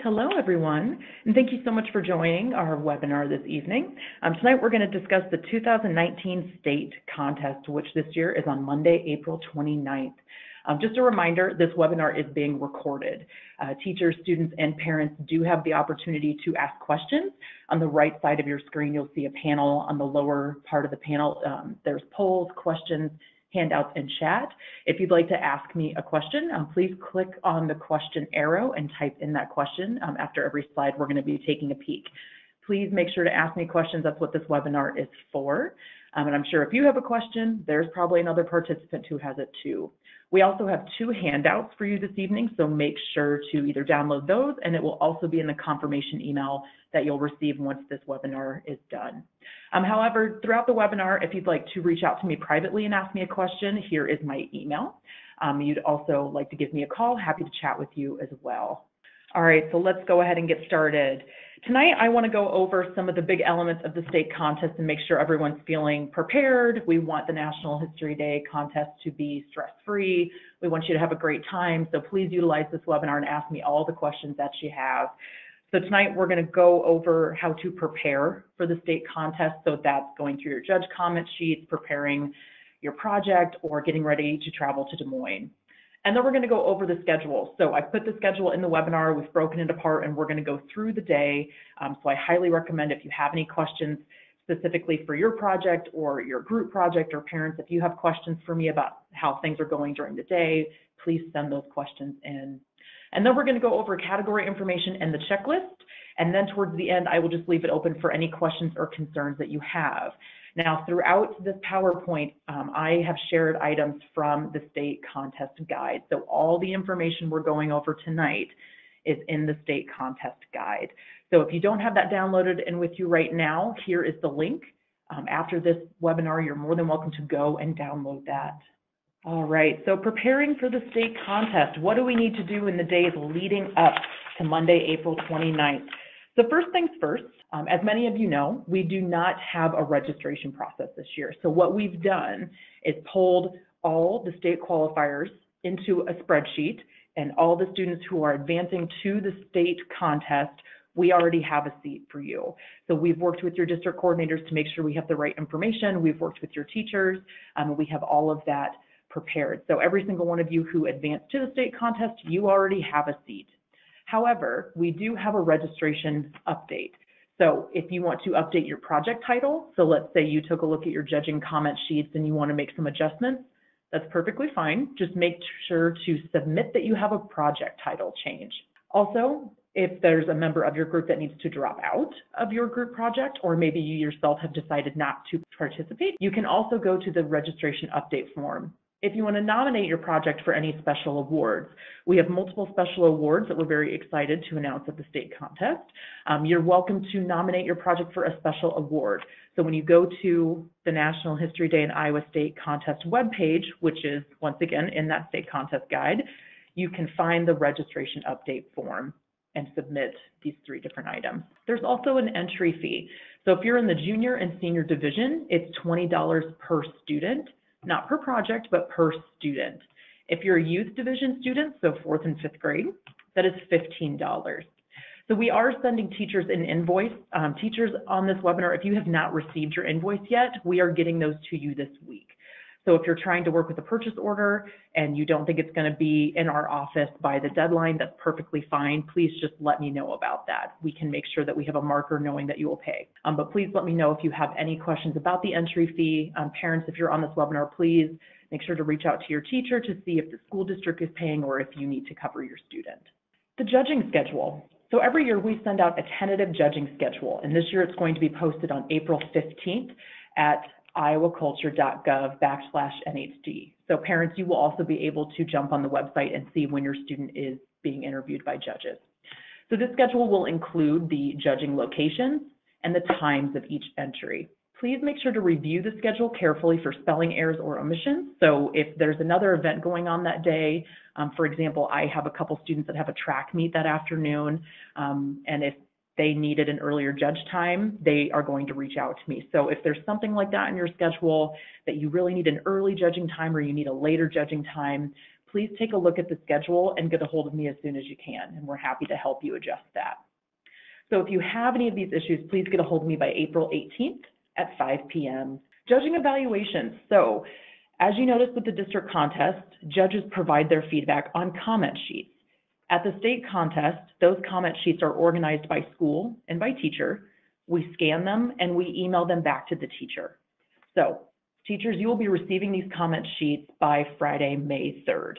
Hello, everyone, and thank you so much for joining our webinar this evening. Tonight, we're going to discuss the 2019 state contest, which this year is on Monday, April 29th. Just a reminder, this webinar is being recorded. Teachers, students, and parents do have the opportunity to ask questions. On the right side of your screen, you'll see a panel. On the lower part of the panel, there's polls, questions, handouts, and chat. If you'd like to ask me a question, please click on the question arrow and type in that question. After every slide, we're going to be taking a peek. Please make sure to ask me questions. That's what this webinar is for. And I'm sure if you have a question, there's probably another participant who has it too. We also have 2 handouts for you this evening, so make sure to either download those, and it will also be in the confirmation email that you'll receive once this webinar is done. However, throughout the webinar, if you'd like to reach out to me privately and ask me a question, here is my email. You'd also like to give me a call, happy to chat with you as well. All right, so let's go ahead and get started. Tonight, I want to go over some of the big elements of the state contest and make sure everyone's feeling prepared. We want the National History Day contest to be stress-free. We want you to have a great time, so please utilize this webinar and ask me all the questions that you have. So tonight, we're going to go over how to prepare for the state contest. So that's going through your judge comment sheets, preparing your project, or getting ready to travel to Des Moines. And then we're going to go over the schedule. So I put the schedule in the webinar, we've broken it apart, and we're going to go through the day. So I highly recommend, if you have any questions specifically for your project or your group project, or parents, if you have questions for me about how things are going during the day, please send those questions in. And then we're going to go over category information and the checklist. And then towards the end, I will just leave it open for any questions or concerns that you have. Now, throughout this PowerPoint, I have shared items from the state contest guide. So all the information we're going over tonight is in the state contest guide. So if you don't have that downloaded and with you right now, here is the link. After this webinar, you're more than welcome to go and download that. All right, so preparing for the state contest, what do we need to do in the days leading up to Monday, April 29th? So first things first, as many of you know, we do not have a registration process this year. So what we've done is pulled all the state qualifiers into a spreadsheet, and all the students who are advancing to the state contest, we already have a seat for you. So we've worked with your district coordinators to make sure we have the right information. We've worked with your teachers, and we have all of that prepared. So every single one of you who advanced to the state contest, you already have a seat. However, we do have a registration update. So if you want to update your project title, so let's say you took a look at your judging comment sheets and you want to make some adjustments, that's perfectly fine. Just make sure to submit that you have a project title change. Also, if there's a member of your group that needs to drop out of your group project, or maybe you yourself have decided not to participate, you can also go to the registration update form. If you want to nominate your project for any special awards, we have multiple special awards that we're very excited to announce at the state contest. You're welcome to nominate your project for a special award. So when you go to the National History Day and Iowa State Contest webpage, which is once again in that state contest guide, you can find the registration update form and submit these 3 different items. There's also an entry fee. So if you're in the junior and senior division, it's $20 per student. Not per project, but per student. If you're a youth division student, so 4th and 5th grade, that is $15. So we are sending teachers an invoice. Teachers on this webinar, if you have not received your invoice yet, we are getting those to you this week. So if you're trying to work with a purchase order and you don't think it's going to be in our office by the deadline, that's perfectly fine. Please just let me know about that. We can make sure that we have a marker knowing that you will pay. But please let me know if you have any questions about the entry fee. Parents, if you're on this webinar, please make sure to reach out to your teacher to see if the school district is paying or if you need to cover your student. The judging schedule. So every year we send out a tentative judging schedule, and this year it's going to be posted on April 15th at iowaculture.gov/NHD. So parents, you will also be able to jump on the website and see when your student is being interviewed by judges. So this schedule will include the judging locations and the times of each entry. Please make sure to review the schedule carefully for spelling errors or omissions. So if there's another event going on that day, for example, I have a couple students that have a track meet that afternoon, and if they needed an earlier judge time, they are going to reach out to me. So if there's something like that in your schedule that you really need an early judging time or you need a later judging time, please take a look at the schedule and get a hold of me as soon as you can, and we're happy to help you adjust that. So if you have any of these issues, please get a hold of me by April 18th at 5 p.m. Judging evaluations. So as you noticed with the district contest, judges provide their feedback on comment sheets. At the state contest, those comment sheets are organized by school and by teacher. We scan them and we email them back to the teacher. So teachers, you will be receiving these comment sheets by Friday, May 3rd.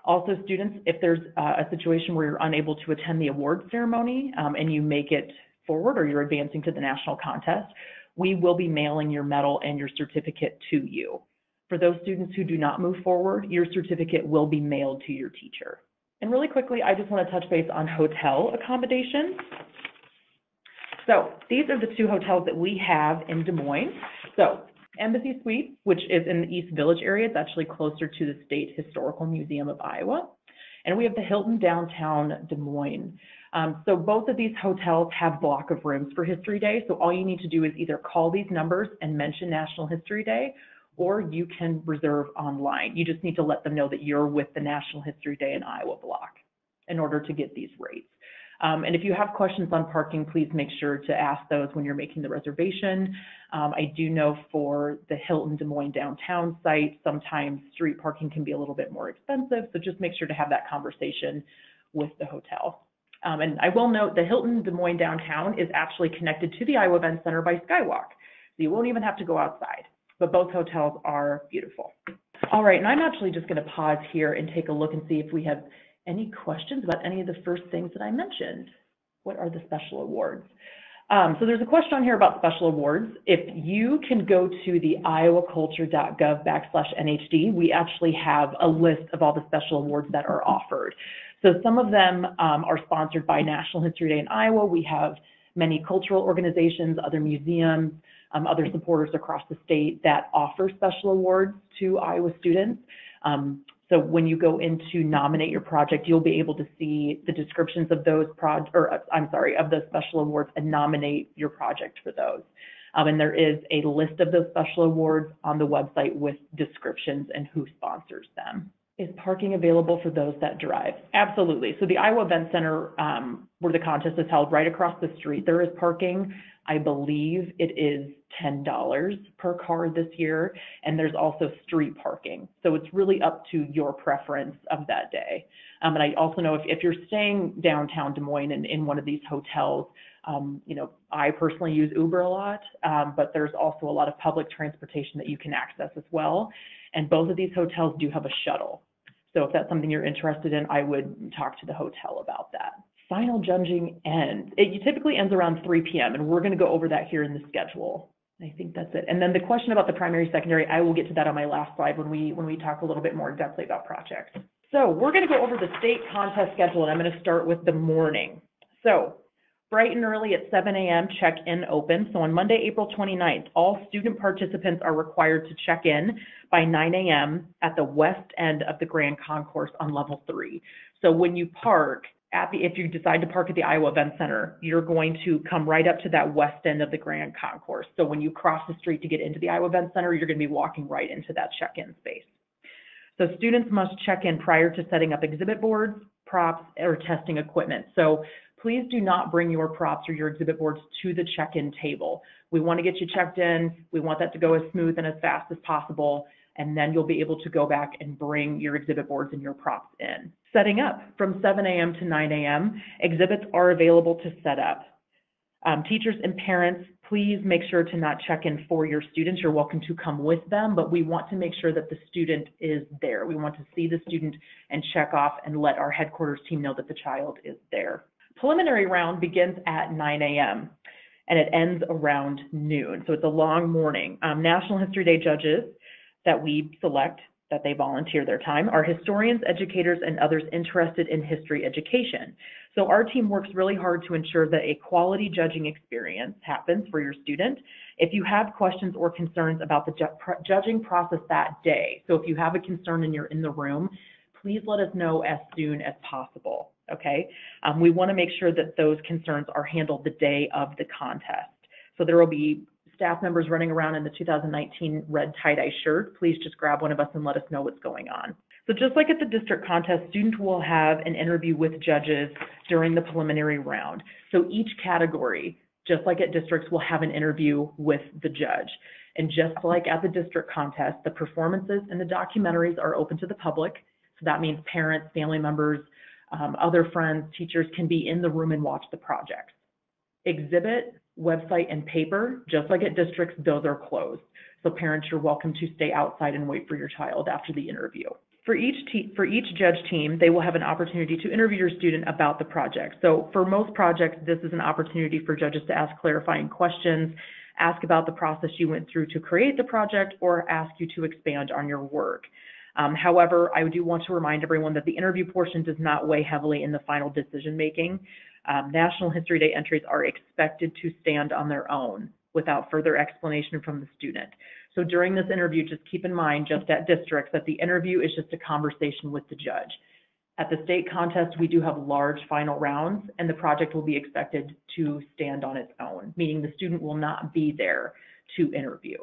Also, students, if there's a situation where you're unable to attend the award ceremony and you make it forward or you're advancing to the national contest, we will be mailing your medal and your certificate to you. For those students who do not move forward, your certificate will be mailed to your teacher. And really quickly, I just want to touch base on hotel accommodations. So these are the 2 hotels that we have in Des Moines. So Embassy Suites, which is in the East Village area. It's actually closer to the State Historical Museum of Iowa. And we have the Hilton downtown Des Moines. So both of these hotels have block of rooms for History Day. So all you need to do is either call these numbers and mention National History Day, or you can reserve online. You just need to let them know that you're with the National History Day in Iowa block in order to get these rates. And if you have questions on parking, please make sure to ask those when you're making the reservation. I do know for the Hilton Des Moines downtown site, sometimes street parking can be a little bit more expensive, so just make sure to have that conversation with the hotel. And I will note the Hilton Des Moines downtown is actually connected to the Iowa Event Center by Skywalk, so you won't even have to go outside, but both hotels are beautiful. All right, and I'm actually just going to pause here and take a look and see if we have any questions about any of the first things that I mentioned. What are the special awards? So there's a question on here about special awards. If you can go to the iowaculture.gov/NHD, we actually have a list of all the special awards that are offered. So some of them are sponsored by National History Day in Iowa. We have many cultural organizations, other museums, other supporters across the state that offer special awards to Iowa students. So when you go into nominate your project, you'll be able to see the descriptions of those of the special awards and nominate your project for those. And there is a list of those special awards on the website with descriptions and who sponsors them. Is parking available for those that drive? Absolutely. So the Iowa Event Center, where the contest is held, right across the street, there is parking. I believe it is $10 per car this year, and there's also street parking. So it's really up to your preference of that day. And I also know if you're staying downtown Des Moines and in one of these hotels, you know, I personally use Uber a lot, but there's also a lot of public transportation that you can access as well. And both of these hotels do have a shuttle. So if that's something you're interested in, I would talk to the hotel about that. Final judging ends. It typically ends around 3 p.m. and we're going to go over that here in the schedule. I think that's it. And then the question about the primary, secondary, I will get to that on my last slide when we talk a little bit more depthly about projects. So we're going to go over the state contest schedule, and I'm going to start with the morning. So bright and early at 7 a.m. check-in open. So on Monday, April 29th, all student participants are required to check in by 9 a.m. at the west end of the Grand Concourse on level 3. So when you park if you decide to park at the Iowa Event Center, you're going to come right up to that west end of the Grand Concourse. So when you cross the street to get into the Iowa Event Center, you're going to be walking right into that check-in space. So students must check in prior to setting up exhibit boards, props, or testing equipment. So please do not bring your props or your exhibit boards to the check-in table. We want to get you checked in. We want that to go as smooth and as fast as possible, and then you'll be able to go back and bring your exhibit boards and your props in. Setting up from 7 a.m. to 9 a.m., exhibits are available to set up. Teachers and parents, please make sure to not check in for your students. You're welcome to come with them, but we want to make sure that the student is there. We want to see the student and check off and let our headquarters team know that the child is there. Preliminary round begins at 9 a.m. and it ends around noon. So it's a long morning. National History Day judges that we select, that they volunteer their time, are historians, educators, and others interested in history education. So our team works really hard to ensure that a quality judging experience happens for your student. If you have questions or concerns about the judging process that day, so if you have a concern and you're in the room, please let us know as soon as possible, okay? We want to make sure that those concerns are handled the day of the contest. So there will be staff members running around in the 2019 red tie-dye shirt, please just grab one of us and let us know what's going on. So just like at the district contest, students will have an interview with judges during the preliminary round. So each category, just like at districts, will have an interview with the judge. And just like at the district contest, the performances and the documentaries are open to the public. So that means parents, family members, other friends, teachers can be in the room and watch the projects. Exhibit, website, and paper, just like at districts, those are closed. So parents, you're welcome to stay outside and wait for your child after the interview. For each judge team, they will have an opportunity to interview your student about the project. So for most projects, this is an opportunity for judges to ask clarifying questions, ask about the process you went through to create the project, or ask you to expand on your work. However, I do want to remind everyone that the interview portion does not weigh heavily in the final decision-making. National History Day entries are expected to stand on their own without further explanation from the student. So during this interview, just keep in mind, just at districts, that the interview is just a conversation with the judge. At the state contest, we do have large final rounds, and the project will be expected to stand on its own, meaning the student will not be there to interview.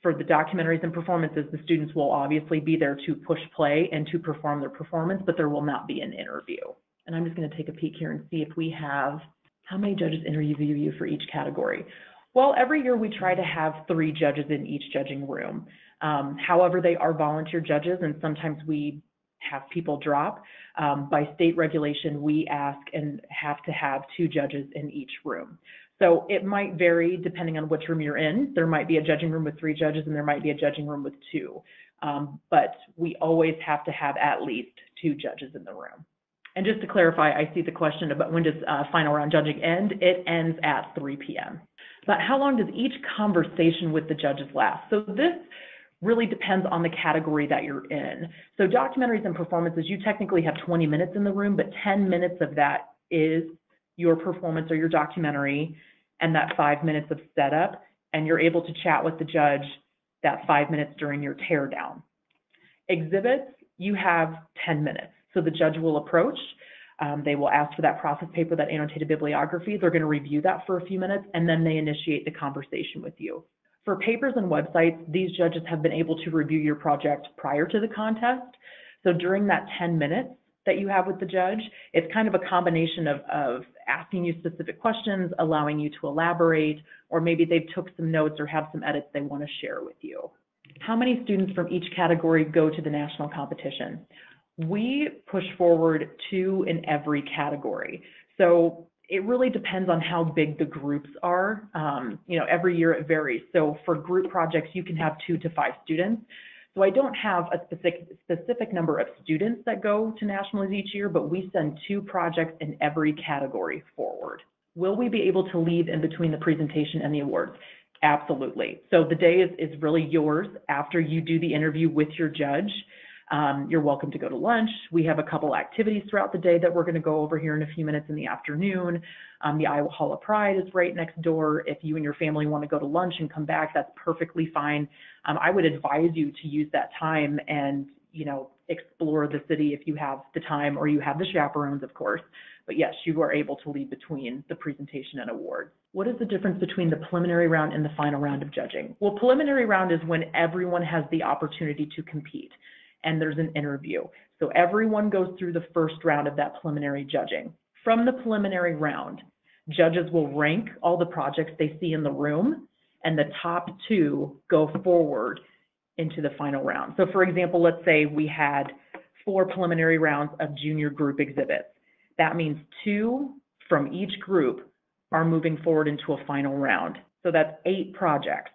For the documentaries and performances, the students will obviously be there to push play and to perform their performance, but there will not be an interview. And I'm just going to take a peek here and see if we have how many judges interview you for each category. Well, every year we try to have 3 judges in each judging room. However, they are volunteer judges, and sometimes we have people drop. By state regulation, we ask and have to have 2 judges in each room. So it might vary depending on which room you're in. There might be a judging room with 3 judges, and there might be a judging room with 2. But we always have to have at least 2 judges in the room. And just to clarify, I see the question about when does final round judging end? It ends at 3 p.m. But how long does each conversation with the judges last? So this really depends on the category that you're in. So documentaries and performances, you technically have 20 minutes in the room, but 10 minutes of that is your performance or your documentary, and that 5 minutes of setup, and you're able to chat with the judge that 5 minutes during your teardown. Exhibits, you have 10 minutes. So the judge will approach, they will ask for that process paper, that annotated bibliography. They're going to review that for a few minutes, and then they initiate the conversation with you. For papers and websites, these judges have been able to review your project prior to the contest. So during that 10 minutes that you have with the judge, it's kind of a combination of asking you specific questions, allowing you to elaborate, or maybe they took some notes or have some edits they want to share with you. How many students from each category go to the national competition? We push forward 2 in every category. So it really depends on how big the groups are. Every year it varies. So for group projects, you can have 2 to 5 students. So I don't have a specific number of students that go to nationals each year, but we send 2 projects in every category forward. Will we be able to leave in between the presentation and the awards? Absolutely. So the day is really yours after you do the interview with your judge. You're welcome to go to lunch. We have a couple activities throughout the day that we're going to go over here in a few minutes in the afternoon. The Iowa Hall of Pride is right next door. If you and your family want to go to lunch and come back, that's perfectly fine. I would advise you to use that time and, explore the city if you have the time, or you have the chaperones, of course. But yes, you are able to leave between the presentation and awards. What is the difference between the preliminary round and the final round of judging? Well, preliminary round is when everyone has the opportunity to compete, and there's an interview. So everyone goes through the first round of that preliminary judging. From the preliminary round, judges will rank all the projects they see in the room, and the top 2 go forward into the final round. So for example, let's say we had 4 preliminary rounds of junior group exhibits. That means 2 from each group are moving forward into a final round. So that's 8 projects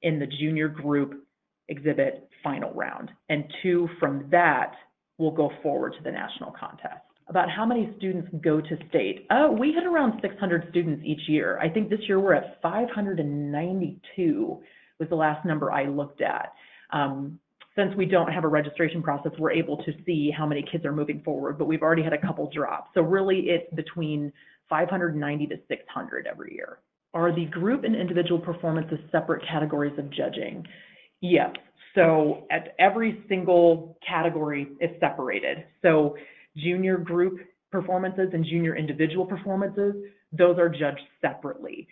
in the junior group exhibit final round, and 2 from that will go forward to the national contest. About how many students go to state? We had around 600 students each year. I think this year we're at 592 was the last number I looked at. Since we don't have a registration process, we're able to see how many kids are moving forward, but we've already had a couple drops. So really it's between 590 to 600 every year. Are the group and individual performances separate categories of judging? Yes. So at every single category is separated. So junior group performances and junior individual performances, those are judged separately.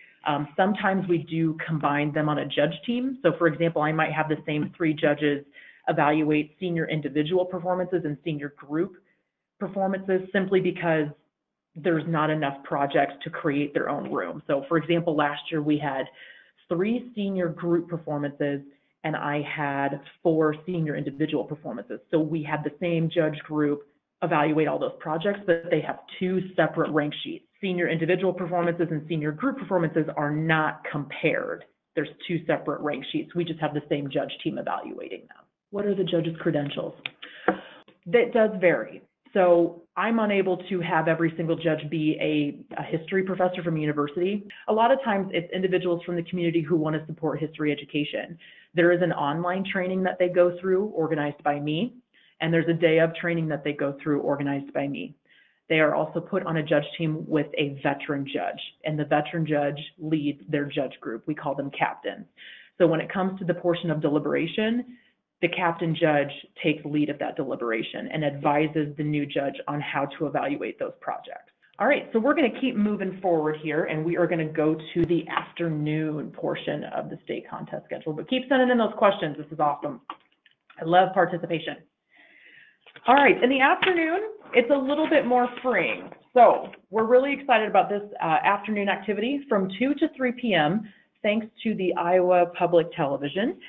Sometimes we do combine them on a judge team. So for example, I might have the same 3 judges evaluate senior individual performances and senior group performances, simply because there's not enough projects to create their own room. So for example, last year we had 3 senior group performances and I had 4 senior individual performances. So we had the same judge group evaluate all those projects, but they have 2 separate rank sheets. Senior individual performances and senior group performances are not compared. There's 2 separate rank sheets. We just have the same judge team evaluating them. What are the judges' credentials? That does vary. So I'm unable to have every single judge be a history professor from a university. A lot of times it's individuals from the community who want to support history education. There is an online training that they go through organized by me, and there's a day of training that they go through organized by me. They are also put on a judge team with a veteran judge, and the veteran judge leads their judge group. We call them captains. So when it comes to the portion of deliberation, the captain judge takes lead of that deliberation and advises the new judge on how to evaluate those projects. All right, so we're going to keep moving forward here, and we are going to go to the afternoon portion of the state contest schedule. But keep sending in those questions. This is awesome. I love participation. All right, in the afternoon, it's a little bit more freeing. So we're really excited about this afternoon activity from 2 to 3 p.m. Thanks to the Iowa Public Television.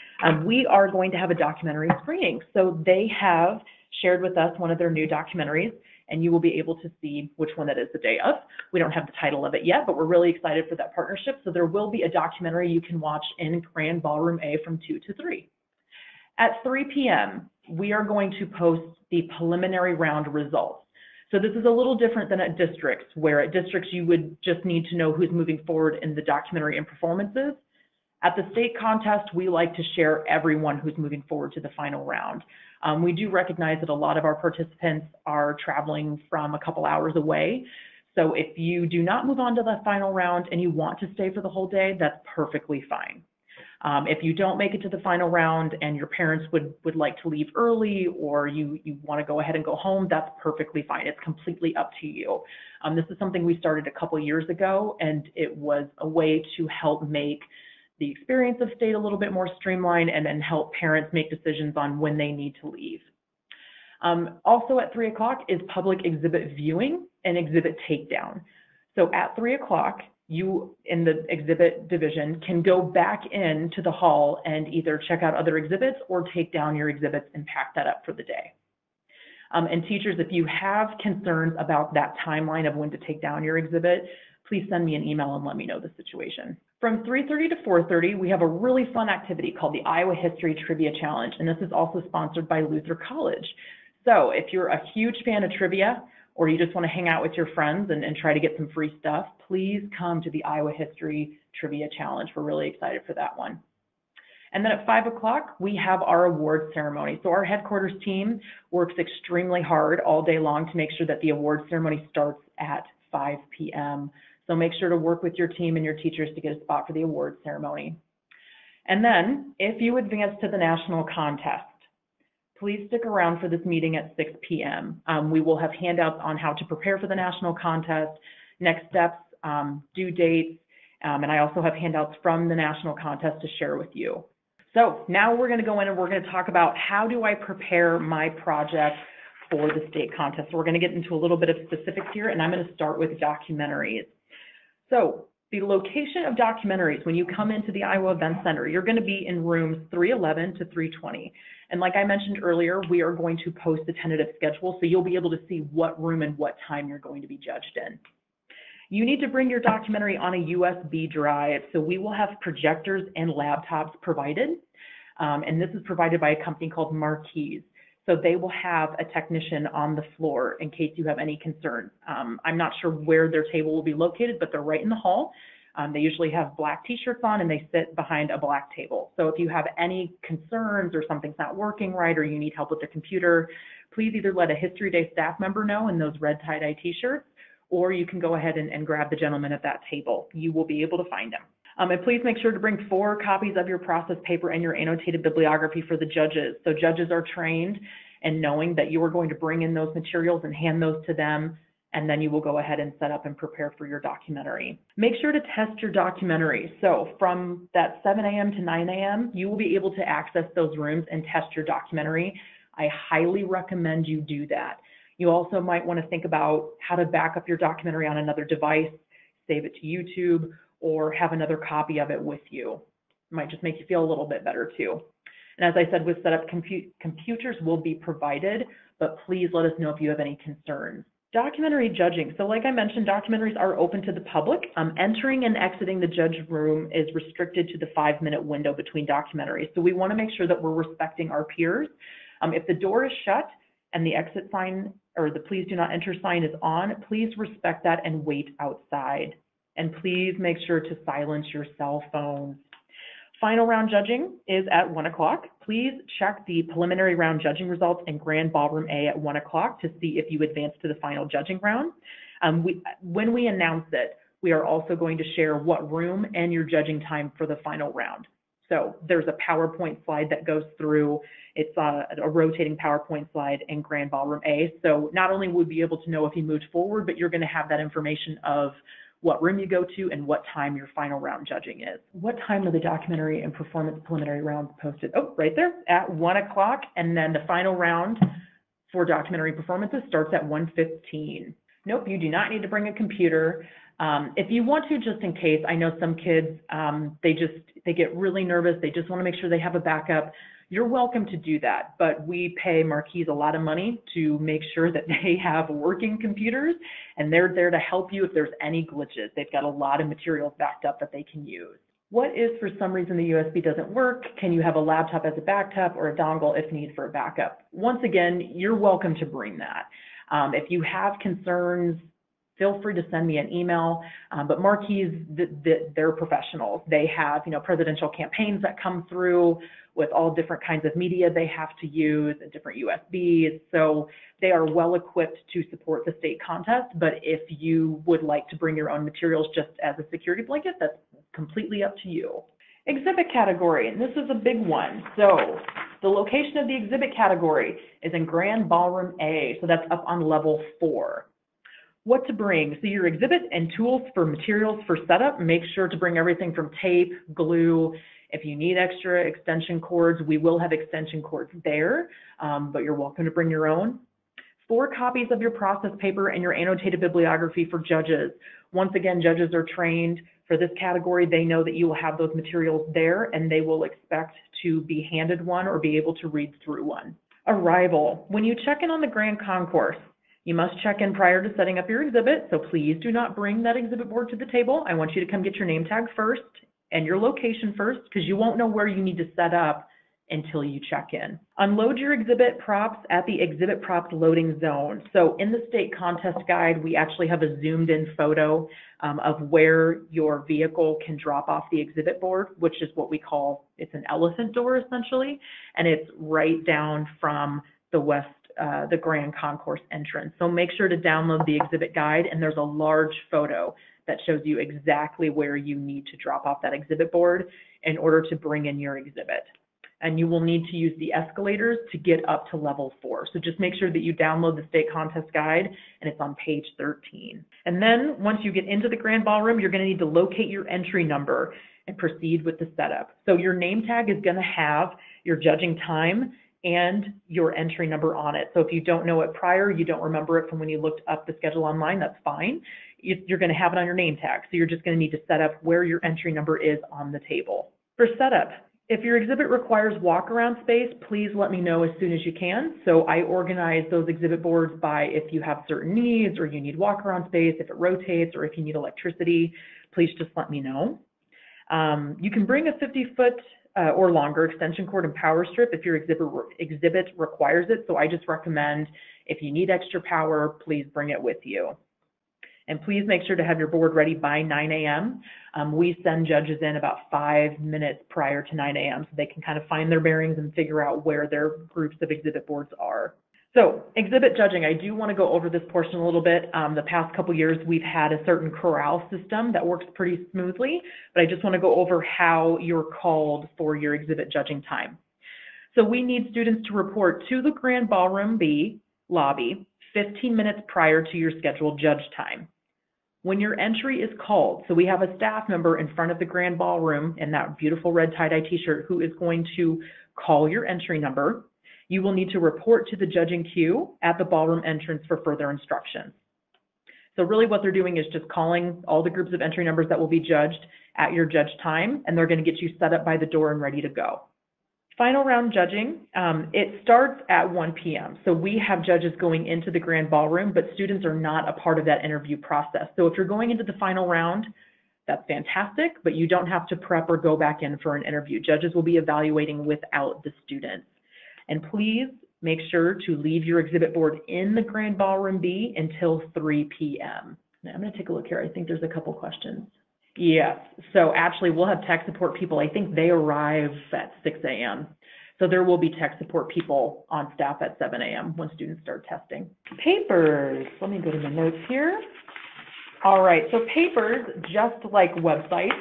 We are going to have a documentary screening. So they have shared with us one of their new documentaries, and you will be able to see which one that is the day of. We don't have the title of it yet, but we're really excited for that partnership. So there will be a documentary you can watch in Grand Ballroom A from 2 to 3. At 3 p.m., we are going to post the preliminary round results. So this is a little different than at districts, where at districts you would just need to know who's moving forward in the documentary and performances. At the state contest, we like to share everyone who's moving forward to the final round. We do recognize that a lot of our participants are traveling from a couple hours away. So if you do not move on to the final round and you want to stay for the whole day, that's perfectly fine. If you don't make it to the final round and your parents would like to leave early, or you want to go ahead and go home, that's perfectly fine. It's completely up to you. This is something we started a couple years ago, and it was a way to help make the experience of state a little bit more streamlined and then help parents make decisions on when they need to leave. Also at 3 o'clock is public exhibit viewing and exhibit takedown. So at 3 o'clock, you in the exhibit division can go back into the hall and either check out other exhibits or take down your exhibits and pack that up for the day. And teachers, if you have concerns about that timeline of when to take down your exhibit, please send me an email and let me know the situation. From 3:30 to 4:30, we have a really fun activity called the Iowa History Trivia Challenge, and this is also sponsored by Luther College. So if you're a huge fan of trivia, or you just want to hang out with your friends and try to get some free stuff, please come to the Iowa History Trivia Challenge. We're really excited for that one. And then at 5 o'clock, we have our award ceremony. So our headquarters team works extremely hard all day long to make sure that the award ceremony starts at 5 p.m. So make sure to work with your team and your teachers to get a spot for the award ceremony. And then if you advance to the national contest, please stick around for this meeting at 6 p.m. We will have handouts on how to prepare for the national contest, next steps, due dates, and I also have handouts from the national contest to share with you. So now we're going to go in and we're going to talk about how do I prepare my project for the state contest. So we're going to get into a little bit of specifics here, and I'm going to start with documentaries. So the location of documentaries, when you come into the Iowa Event Center, you're going to be in rooms 311 to 320. And like I mentioned earlier, we are going to post a tentative schedule, so you'll be able to see what room and what time you're going to be judged in. You need to bring your documentary on a USB drive, so we will have projectors and laptops provided. And this is provided by a company called Marquise. So they will have a technician on the floor in case you have any concerns. I'm not sure where their table will be located, but they're right in the hall. They usually have black t-shirts on and they sit behind a black table. So if you have any concerns or something's not working right or you need help with the computer, please either let a History Day staff member know in those red tie-dye t-shirts, or you can go ahead and grab the gentleman at that table. You will be able to find him. And please make sure to bring 4 copies of your process paper and your annotated bibliography for the judges. So judges are trained in knowing that you are going to bring in those materials and hand those to them and then you will go ahead and set up and prepare for your documentary. Make sure to test your documentary. So from that 7 a.m. to 9 a.m., you will be able to access those rooms and test your documentary. I highly recommend you do that. You also might want to think about how to back up your documentary on another device, save it to YouTube, or have another copy of it with you. It might just make you feel a little bit better too. And as I said, with setup, computers will be provided, but please let us know if you have any concerns. Documentary judging. So like I mentioned, documentaries are open to the public. Entering and exiting the judge room is restricted to the 5-minute window between documentaries. So we want to make sure that we're respecting our peers. If the door is shut and the exit sign or the please do not enter sign is on, please respect that and wait outside. And please make sure to silence your cell phones. Final round judging is at 1 o'clock. Please check the preliminary round judging results in Grand Ballroom A at 1 o'clock to see if you advance to the final judging round. When we announce it, we are also going to share what room and your judging time for the final round. So there's a PowerPoint slide that goes through. It's a rotating PowerPoint slide in Grand Ballroom A. So not only would we be able to know if you moved forward, but you're going to have that information of what room you go to and what time your final round judging is. What time are the documentary and performance preliminary rounds posted? Oh, right there at 1 o'clock. And then the final round for documentary performances starts at 1:15. Nope, you do not need to bring a computer. If you want to, just in case, I know some kids, they get really nervous. They just want to make sure they have a backup. You're welcome to do that, but we pay Marquise a lot of money to make sure that they have working computers, and they're there to help you if there's any glitches. They've got a lot of materials backed up that they can use. What if for some reason the USB doesn't work? Can you have a laptop as a backup or a dongle if needed for a backup? Once again, you're welcome to bring that. If you have concerns, feel free to send me an email, but Marquise, they're professionals. They have, presidential campaigns that come through with all different kinds of media they have to use and different USBs. So they are well equipped to support the state contest, but if you would like to bring your own materials just as a security blanket, that's completely up to you. Exhibit category, and this is a big one. So the location of the exhibit category is in Grand Ballroom A, so that's up on level 4. What to bring? So your exhibit and tools for materials for setup, make sure to bring everything from tape, glue. If you need extra extension cords, we will have extension cords there, but you're welcome to bring your own. 4 copies of your process paper and your annotated bibliography for judges. Once again, judges are trained for this category. They know that you will have those materials there and they will expect to be handed one or be able to read through one. Arrival. When you check in on the Grand Concourse, you must check in prior to setting up your exhibit, so please do not bring that exhibit board to the table. I want you to come get your name tag first and your location first, because you won't know where you need to set up until you check in. Unload your exhibit props at the exhibit props loading zone. So in the state contest guide, we actually have a zoomed in photo of where your vehicle can drop off the exhibit board, which is what we call, it's an elephant door essentially, and it's right down from the Grand Concourse entrance. So make sure to download the exhibit guide, and there's a large photo that shows you exactly where you need to drop off that exhibit board in order to bring in your exhibit. And you will need to use the escalators to get up to level 4. So just make sure that you download the state contest guide, and it's on page 13. And then once you get into the Grand Ballroom, you're going to need to locate your entry number and proceed with the setup. So your name tag is going to have your judging time and your entry number on it. So if you don't know it prior, you don't remember it from when you looked up the schedule online, that's fine. You're going to have it on your name tag. So you're just going to need to set up where your entry number is on the table. For setup, if your exhibit requires walk-around space, please let me know as soon as you can. So I organize those exhibit boards by if you have certain needs or you need walk-around space, if it rotates, or if you need electricity, please just let me know. You can bring a 50-foot or longer extension cord and power strip if your exhibit requires it. So I just recommend if you need extra power, please bring it with you. And please make sure to have your board ready by 9 a.m. We send judges in about 5 minutes prior to 9 a.m. so they can kind of find their bearings and figure out where their groups of exhibit boards are. So exhibit judging, I do want to go over this portion a little bit. The past couple years, we've had a certain corral system that works pretty smoothly, but I just want to go over how you're called for your exhibit judging time. So we need students to report to the Grand Ballroom B lobby 15 minutes prior to your scheduled judge time. When your entry is called, so we have a staff member in front of the grand ballroom in that beautiful red tie-dye t-shirt who is going to call your entry number. You will need to report to the judging queue at the ballroom entrance for further instructions. So really what they're doing is just calling all the groups of entry numbers that will be judged at your judge time, and they're going to get you set up by the door and ready to go. Final round judging, it starts at 1 p.m. So we have judges going into the grand ballroom, but students are not a part of that interview process. So if you're going into the final round, that's fantastic, but you don't have to prep or go back in for an interview. Judges will be evaluating without the students. And please make sure to leave your exhibit board in the grand ballroom B until 3 p.m. Now I'm going to take a look here. I think there's a couple questions. Yes, so actually we'll have tech support people. I think they arrive at 6 a.m. So there will be tech support people on staff at 7 a.m. when students start testing. Papers, let me go to my notes here. All right, so papers, just like websites,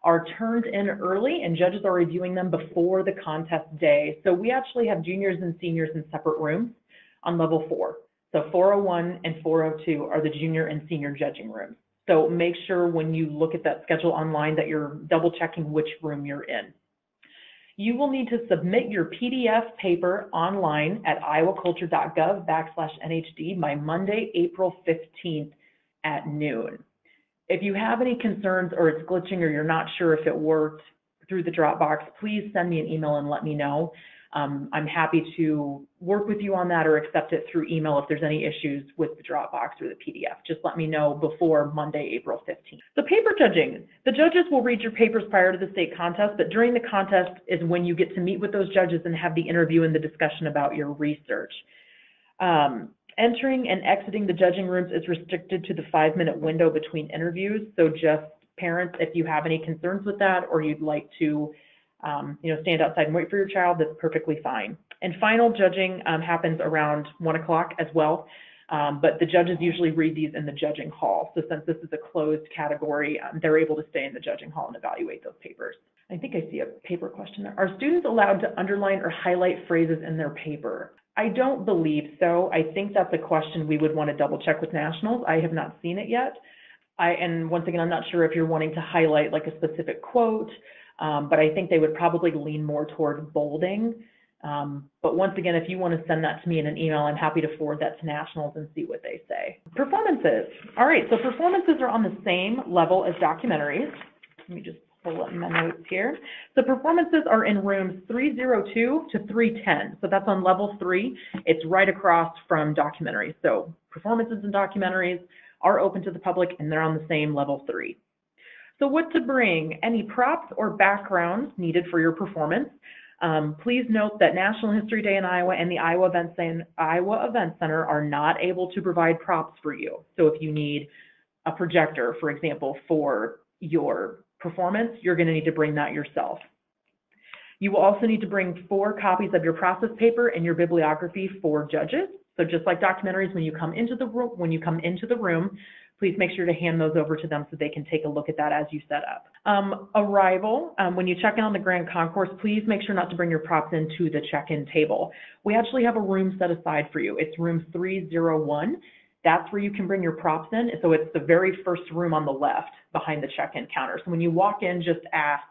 are turned in early and judges are reviewing them before the contest day. So we actually have juniors and seniors in separate rooms on level 4. So 401 and 402 are the junior and senior judging rooms. So make sure when you look at that schedule online that you're double checking which room you're in. You will need to submit your PDF paper online at iowaculture.gov/NHD by Monday, April 15th at noon. If you have any concerns or it's glitching or you're not sure if it worked through the Dropbox, please send me an email and let me know. I'm happy to work with you on that or accept it through email if there's any issues with the Dropbox or the PDF. Just let me know before Monday, April 15th. The paper judging. The judges will read your papers prior to the state contest, but during the contest is when you get to meet with those judges and have the interview and the discussion about your research. Entering and exiting the judging rooms is restricted to the 5-minute window between interviews. So just parents, if you have any concerns with that or you'd like to stand outside and wait for your child, that's perfectly fine. And final judging happens around 1 o'clock as well, but the judges usually read these in the judging hall. So since this is a closed category, they're able to stay in the judging hall and evaluate those papers. I think I see a paper question there. Are students allowed to underline or highlight phrases in their paper? I don't believe so. I think that's a question we would want to double check with nationals. I have not seen it yet. And once again, I'm not sure if you're wanting to highlight like a specific quote, but I think they would probably lean more toward bolding. But once again, if you want to send that to me in an email, I'm happy to forward that to nationals and see what they say. Performances. All right, so performances are on the same level as documentaries. Let me just pull up my notes here. So performances are in rooms 302 to 310. So that's on level 3. It's right across from documentaries. So performances and documentaries are open to the public and they're on the same level 3. So what to bring? Any props or backgrounds needed for your performance. Please note that National History Day in Iowa and the Iowa Event Center are not able to provide props for you. So if you need a projector, for example, for your performance, you're going to need to bring that yourself. You will also need to bring 4 copies of your process paper and your bibliography for judges. So just like documentaries, when you come into the room, please make sure to hand those over to them so they can take a look at that as you set up. Arrival, when you check in on the Grand Concourse, please make sure not to bring your props into the check-in table. We actually have a room set aside for you. It's room 301. That's where you can bring your props in. So it's the very first room on the left behind the check-in counter. So when you walk in, just ask,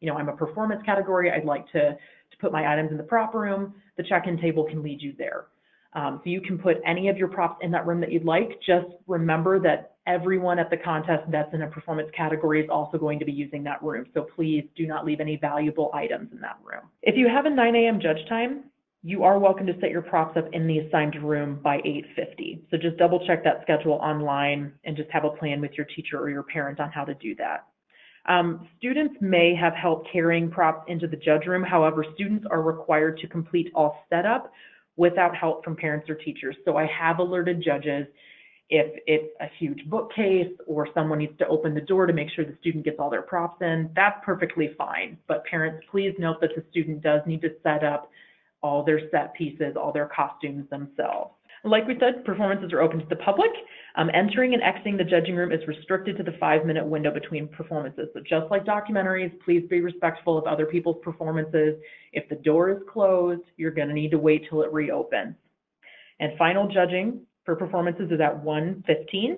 I'm a performance category. I'd like to put my items in the prop room. The check-in table can lead you there. So you can put any of your props in that room that you'd like. Just remember that everyone at the contest that's in a performance category is also going to be using that room. So please do not leave any valuable items in that room. If you have a 9 a.m. judge time, you are welcome to set your props up in the assigned room by 8:50. So just double check that schedule online and just have a plan with your teacher or your parent on how to do that. Students may have help carrying props into the judge room. However, students are required to complete all setup without help from parents or teachers. So I have alerted judges if it's a huge bookcase or someone needs to open the door to make sure the student gets all their props in, that's perfectly fine. But parents, please note that the student does need to set up all their set pieces, all their costumes themselves. Like we said, performances are open to the public. Entering and exiting the judging room is restricted to the 5-minute window between performances. So just like documentaries, please be respectful of other people's performances. If the door is closed, you're going to need to wait till it reopens. And final judging for performances is at 1:15.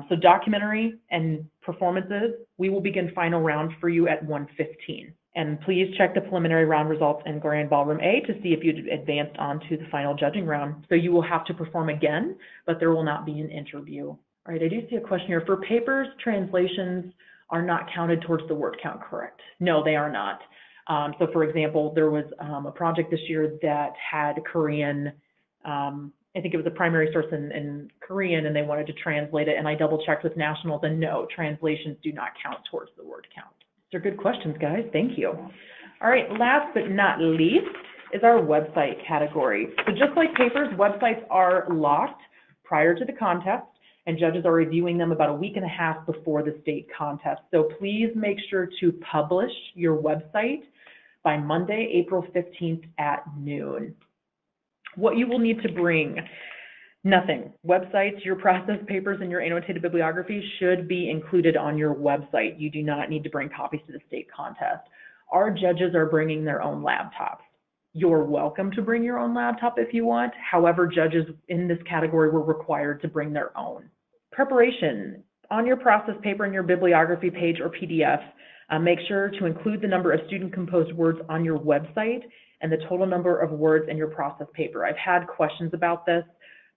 So documentary and performances, we will begin final round for you at 1:15. And please check the preliminary round results in Grand Ballroom A to see if you advanced on to the final judging round. So you will have to perform again, but there will not be an interview. All right, I do see a question here. For papers, translations are not counted towards the word count, correct? No, they are not. So for example, there was a project this year that had Korean, I think it was a primary source in Korean, and they wanted to translate it, and I double checked with nationals, and no, translations do not count towards the word count. These are good questions, guys. Thank you. All right, last but not least is our website category. So just like papers, websites are locked prior to the contest, and judges are reviewing them about a week and a half before the state contest. So please make sure to publish your website by Monday, April 15th at noon. What you will need to bring: nothing. Websites, your process papers, and your annotated bibliography should be included on your website. You do not need to bring copies to the state contest. Our judges are bringing their own laptops. You're welcome to bring your own laptop if you want. However, judges in this category were required to bring their own. Preparation. On your process paper and your bibliography page or PDF, make sure to include the number of student-composed words on your website and the total number of words in your process paper. I've had questions about this.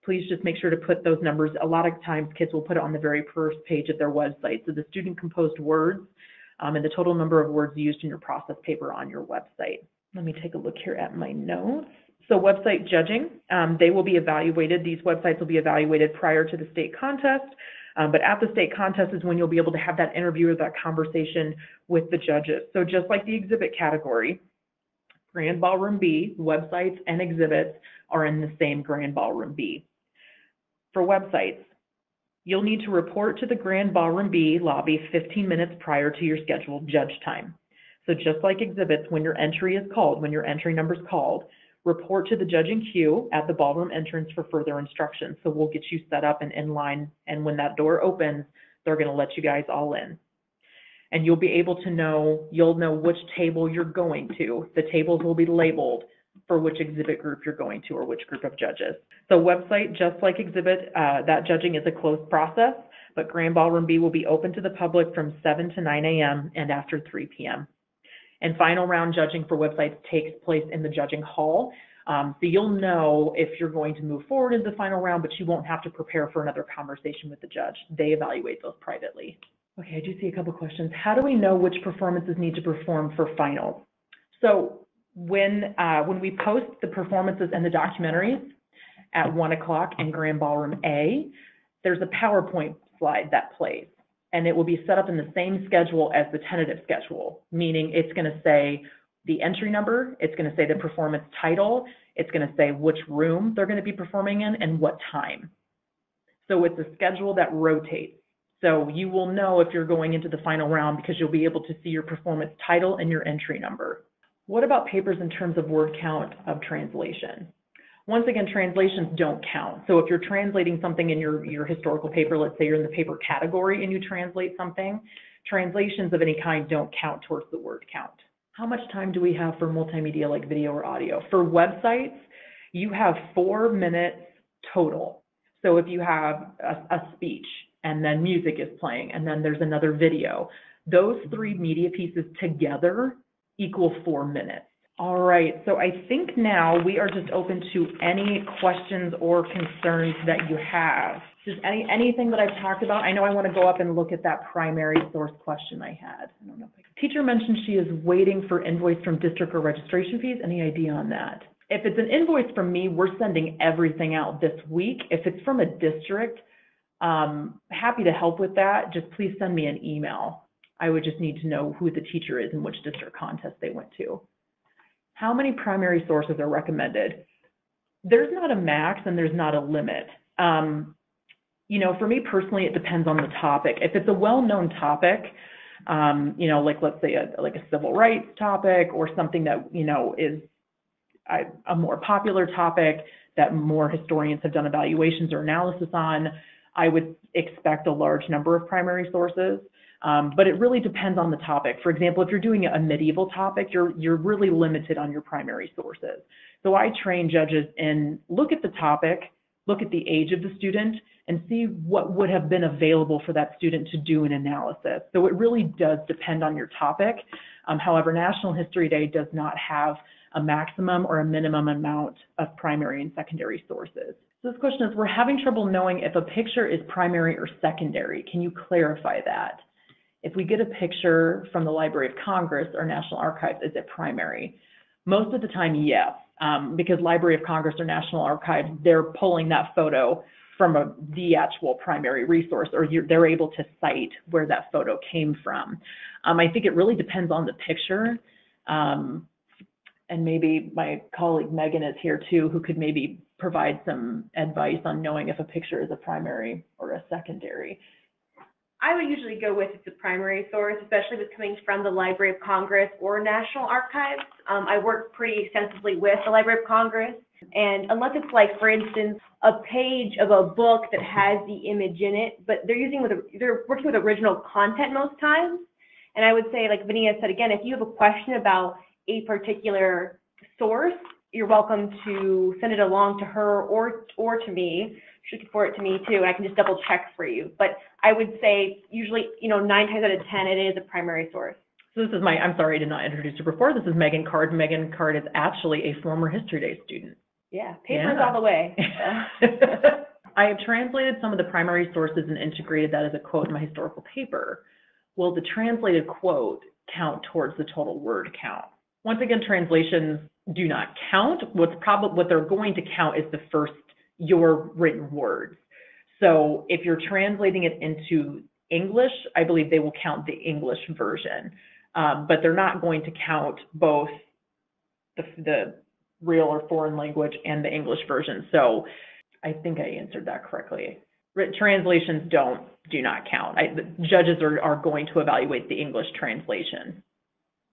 Please just make sure to put those numbers. A lot of times kids will put it on the very first page of their website. So the student-composed words and the total number of words used in your process paper on your website. Let me take a look here at my notes. So website judging, they will be evaluated. These websites will be evaluated prior to the state contest, but at the state contest is when you'll be able to have that interview or that conversation with the judges. So just like the exhibit category, Grand Ballroom B, websites and exhibits are in the same Grand Ballroom B. For websites, you'll need to report to the Grand Ballroom B lobby 15 minutes prior to your scheduled judge time. So just like exhibits, when your entry is called, when your entry number is called, report to the judging queue at the ballroom entrance for further instructions. So we'll get you set up and in line, and when that door opens, they're going to let you guys all in. And you'll be able to know, you'll know which table you're going to. The tables will be labeled for which exhibit group you're going to or which group of judges. So website, just like exhibit, that judging is a closed process, but Grand Ballroom B will be open to the public from 7 to 9 a.m. and after 3 p.m. And final round judging for websites takes place in the judging hall. So you'll know if you're going to move forward in the final round, but you won't have to prepare for another conversation with the judge. They evaluate those privately. Okay, I do see a couple questions. How do we know which performances need to perform for finals? So when we post the performances and the documentaries at 1 o'clock in Grand Ballroom A, there's a PowerPoint slide that plays. And it will be set up in the same schedule as the tentative schedule, meaning it's going to say the entry number, it's going to say the performance title, it's going to say which room they're going to be performing in and what time. So it's a schedule that rotates. So you will know if you're going into the final round because you'll be able to see your performance title and your entry number. What about papers in terms of word count of translation? Once again, translations don't count. So if you're translating something in your historical paper, let's say you're in the paper category and you translate something, translations of any kind don't count towards the word count. How much time do we have for multimedia like video or audio? For websites, you have 4 minutes total. So if you have a speech and then music is playing and then there's another video, those 3 media pieces together equal 4 minutes. All right, so I think now we are just open to any questions or concerns that you have. Just anything that I've talked about. I know I want to go up and look at that primary source question I had. I don't know if teacher mentioned she is waiting for invoice from district or registration fees. Any idea on that? If it's an invoice from me, we're sending everything out this week. If it's from a district, happy to help with that. Just please send me an email. I would just need to know who the teacher is and which district contest they went to. How many primary sources are recommended? There's not a max and there's not a limit. You know, for me personally, it depends on the topic. If it's a well-known topic, you know, like let's say a civil rights topic or something that, you know, is a more popular topic that more historians have done evaluations or analysis on, I would expect a large number of primary sources. But it really depends on the topic. For example, if you're doing a medieval topic, you're really limited on your primary sources. So I train judges in look at the topic, look at the age of the student, and see what would have been available for that student to do an analysis. So it really does depend on your topic. However, National History Day does not have a maximum or a minimum amount of primary and secondary sources. So this question is, we're having trouble knowing if a picture is primary or secondary. Can you clarify that? If we get a picture from the Library of Congress or National Archives, is it primary? Most of the time, yes, because Library of Congress or National Archives, they're pulling that photo from the actual primary resource, or they're able to cite where that photo came from. I think it really depends on the picture. And maybe my colleague Megan is here too, who could maybe provide some advice on knowing if a picture is a primary or a secondary. I would usually go with it's a primary source, especially if it's coming from the Library of Congress or National Archives. I work pretty extensively with the Library of Congress, and unless it's like, for instance, a page of a book that has the image in it, but they're working with original content most times. And I would say, like Vania said again, if you have a question about a particular source, you're welcome to send it along to her or to me. She can forward it to me too, and I can just double check for you. But I would say usually, 9 times out of 10, it is a primary source. So this is I'm sorry I did not introduce her before. This is Megan Card. Megan Card is actually a former History Day student. Yeah, papers all the way. I have translated some of the primary sources and integrated that as a quote in my historical paper. Will the translated quote count towards the total word count? Once again, translations do not count. What they're going to count is your written words. So if you're translating it into English, I believe they will count the English version, but they're not going to count both the real or foreign language and the English version. So I think I answered that correctly. Translations do not count. The judges are going to evaluate the English translation,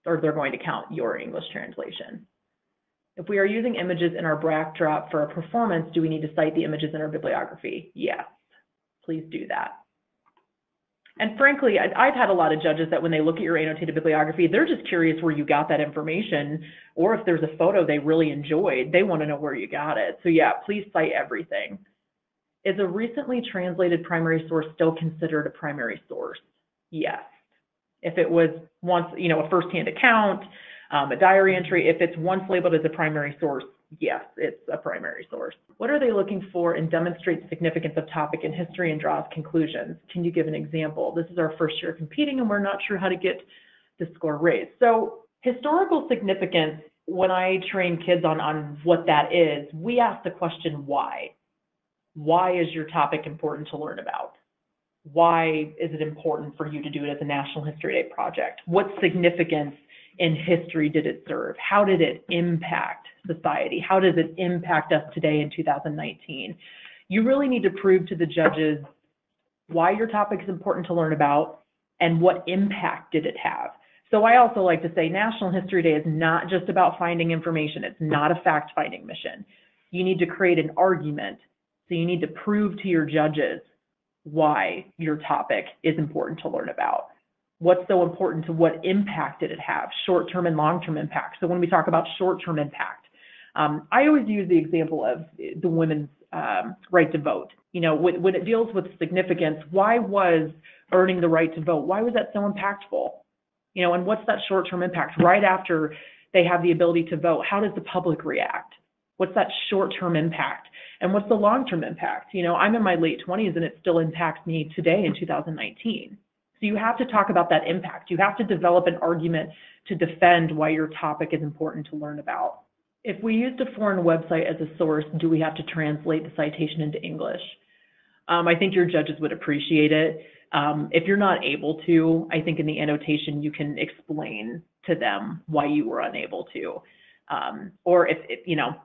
or they're going to count your English translation. If we are using images in our backdrop for a performance, do we need to cite the images in our bibliography? Yes, please do that. And frankly, I've had a lot of judges that when they look at your annotated bibliography, they're just curious where you got that information, or if there's a photo they really enjoyed, they want to know where you got it. So yeah, please cite everything. Is a recently translated primary source still considered a primary source? Yes. If it was once, a firsthand account, a diary entry, if it's once labeled as a primary source, yes, it's a primary source. What are they looking for and demonstrates significance of topic in history and draws conclusions? Can you give an example? This is our first year competing and we're not sure how to get the score raised. So historical significance, when I train kids on what that is, we ask the question why. Why is your topic important to learn about? Why is it important for you to do it as a National History Day project? What significance in history did it serve? How did it impact society? How does it impact us today in 2019? You really need to prove to the judges why your topic is important to learn about and what impact did it have. So I also like to say National History Day is not just about finding information. It's not a fact-finding mission. You need to create an argument. So you need to prove to your judges why your topic is important to learn about. What's so important to what impact did it have, short-term and long-term impact. So when we talk about short-term impact, I always use the example of the women's right to vote. When it deals with significance, why was earning the right to vote, why was that so impactful? And what's that short-term impact? Right after they have the ability to vote, how does the public react? What's that short-term impact? And what's the long-term impact? I'm in my late 20s and it still impacts me today in 2019. So you have to talk about that impact. You have to develop an argument to defend why your topic is important to learn about. If we used a foreign website as a source, do we have to translate the citation into English? I think your judges would appreciate it. If you're not able to, I think in the annotation you can explain to them why you were unable to. Or if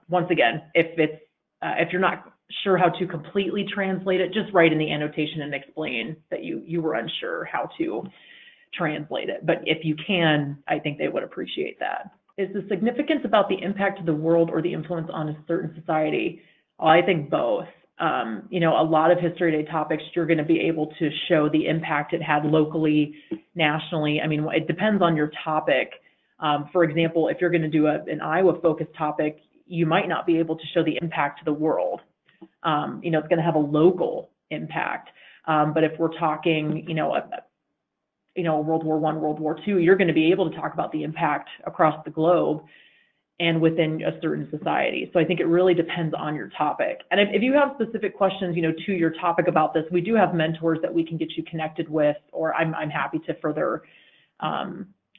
once again, if you're not sure how to completely translate it, just write in the annotation and explain that you were unsure how to translate it. But if you can, I think they would appreciate that. Is the significance about the impact of the world or the influence on a certain society? Well, I think both. A lot of History Day topics, you're going to be able to show the impact it had locally, nationally. I mean, it depends on your topic. For example, if you're going to do an Iowa-focused topic, you might not be able to show the impact to the world. It's going to have a local impact. But if we're talking, World War I, World War II, you're going to be able to talk about the impact across the globe and within a certain society. So I think it really depends on your topic. And if you have specific questions, to your topic about this, we do have mentors that we can get you connected with, or I'm happy to further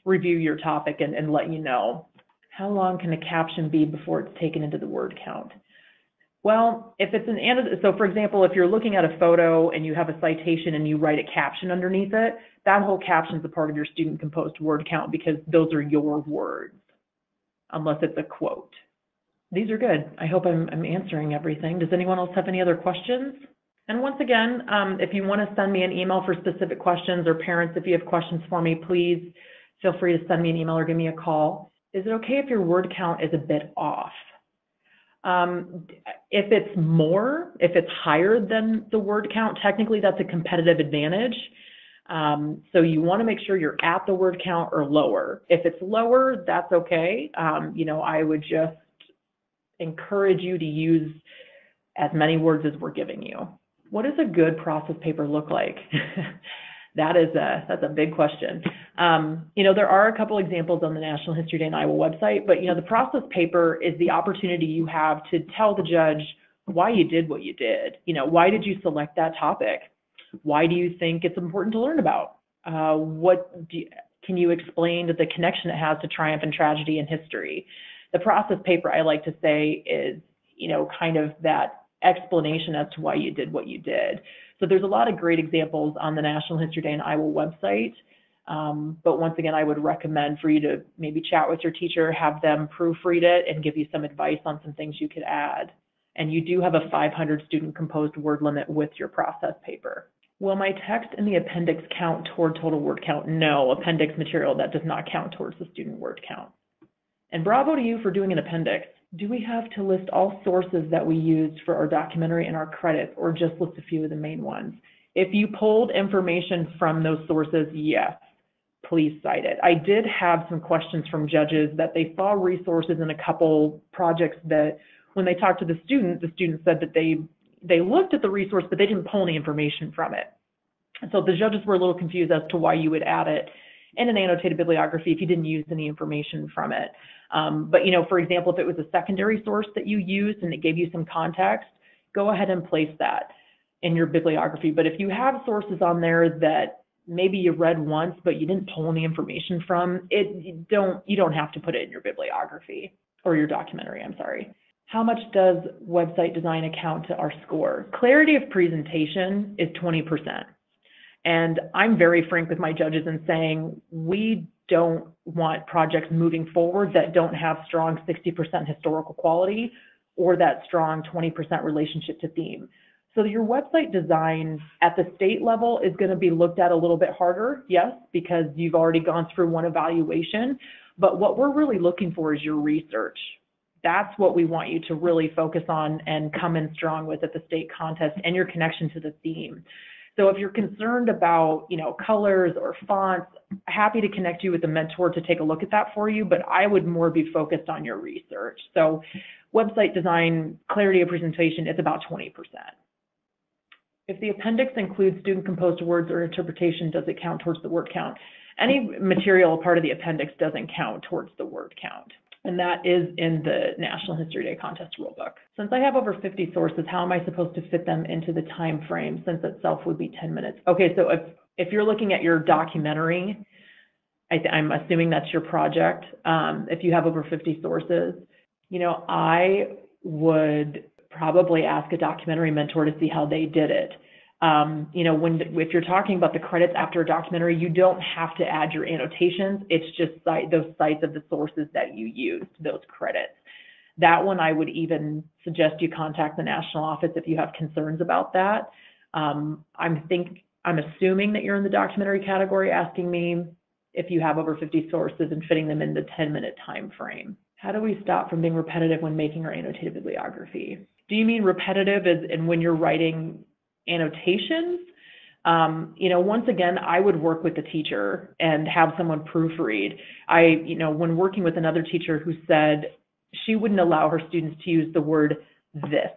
review your topic and let you know. How long can a caption be before it's taken into the word count? Well, if it's so for example, if you're looking at a photo and you have a citation and you write a caption underneath it, that whole caption is a part of your student composed word count because those are your words, unless it's a quote. These are good. I hope I'm answering everything. Does anyone else have any other questions? And once again, if you want to send me an email for specific questions, or parents, if you have questions for me, please feel free to send me an email or give me a call. Is it okay if your word count is a bit off? If it's higher than the word count, technically that's a competitive advantage. So you want to make sure you're at the word count or lower. If it's lower, that's okay. I would just encourage you to use as many words as we're giving you. What does a good process paper look like? That's a big question. There are a couple examples on the National History Day in Iowa website, but the process paper is the opportunity you have to tell the judge why you did what you did. Why did you select that topic? Why do you think it's important to learn about? Can you explain the connection it has to triumph and tragedy in history? The process paper, I like to say, is kind of that explanation as to why you did what you did. So there's a lot of great examples on the National History Day in Iowa website. But once again, I would recommend for you to maybe chat with your teacher, have them proofread it, and give you some advice on some things you could add. And you do have a 500 student composed word limit with your process paper. Will my text in the appendix count toward total word count? No, appendix material, that does not count towards the student word count. And bravo to you for doing an appendix. Do we have to list all sources that we used for our documentary and our credits, or just list a few of the main ones? If you pulled information from those sources, yes, please cite it. I did have some questions from judges that they saw resources in a couple projects that when they talked to the student said that they looked at the resource, but they didn't pull any information from it. And so the judges were a little confused as to why you would add it in an annotated bibliography if you didn't use any information from it. But for example, if it was a secondary source that you used and it gave you some context, go ahead and place that in your bibliography. But if you have sources on there that maybe you read once, but you didn't pull any information from it, you don't have to put it in your bibliography or your documentary, I'm sorry. How much does website design account to our score? Clarity of presentation is 20%. And I'm very frank with my judges in saying we don't want projects moving forward that don't have strong 60% historical quality or that strong 20% relationship to theme. So your website design at the state level is going to be looked at a little bit harder, yes, because you've already gone through one evaluation. But what we're really looking for is your research. That's what we want you to really focus on and come in strong with at the state contest, and your connection to the theme. So if you're concerned about, colors or fonts, happy to connect you with a mentor to take a look at that for you, but I would more be focused on your research. So website design, clarity of presentation, it's about 20%. If the appendix includes student composed words or interpretation, does it count towards the word count? Any material part of the appendix doesn't count towards the word count. And that is in the National History Day contest rulebook. Since I have over 50 sources, how am I supposed to fit them into the time frame, since itself would be 10 minutes? Okay, so if you're looking at your documentary, I'm assuming that's your project. If you have over 50 sources, I would probably ask a documentary mentor to see how they did it. If you're talking about the credits after a documentary, you don't have to add your annotations. It's just those sites of the sources that you used, those credits. That one, I would even suggest you contact the national office if you have concerns about that. I'm assuming that you're in the documentary category, asking me if you have over 50 sources and fitting them in the 10-minute time frame. How do we stop from being repetitive when making our annotated bibliography? Do you mean repetitive as in when you're writing annotations? Once again, I would work with the teacher and have someone proofread. When working with another teacher who said she wouldn't allow her students to use the word this.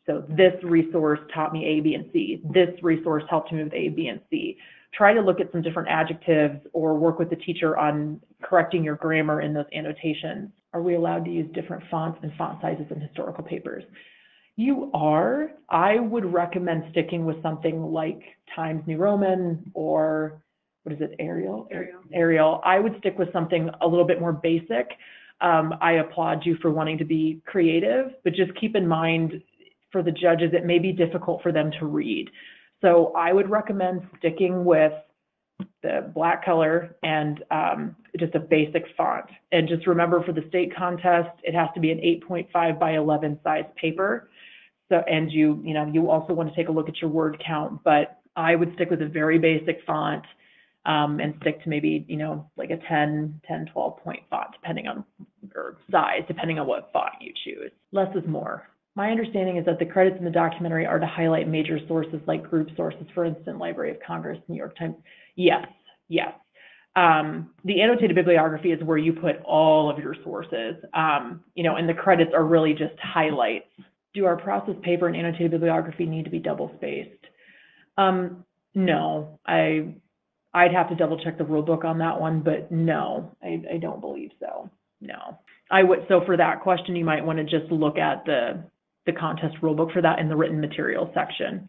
So this resource taught me A, B, and C. This resource helped me with A, B, and C. Try to look at some different adjectives or work with the teacher on correcting your grammar in those annotations. Are we allowed to use different fonts and font sizes in historical papers? You are. I would recommend sticking with something like Times New Roman or, what is it, Arial? Arial. I would stick with something a little bit more basic. I applaud you for wanting to be creative, but just keep in mind for the judges, it may be difficult for them to read. So I would recommend sticking with the black color and just a basic font. And just remember for the state contest, it has to be an 8.5 by 11 size paper. So, and you also want to take a look at your word count, but I would stick with a very basic font and stick to maybe, like a 10, 12 point font, depending on, or size, depending on what font you choose. Less is more. My understanding is that the credits in the documentary are to highlight major sources like group sources, for instance, Library of Congress, New York Times. Yes. The annotated bibliography is where you put all of your sources, and the credits are really just highlights. Do our process paper and annotated bibliography need to be double spaced? No, I'd have to double check the rule book on that one, but no, I don't believe so. No, I would. So for that question, you might want to just look at the contest rulebook for that in the written material section.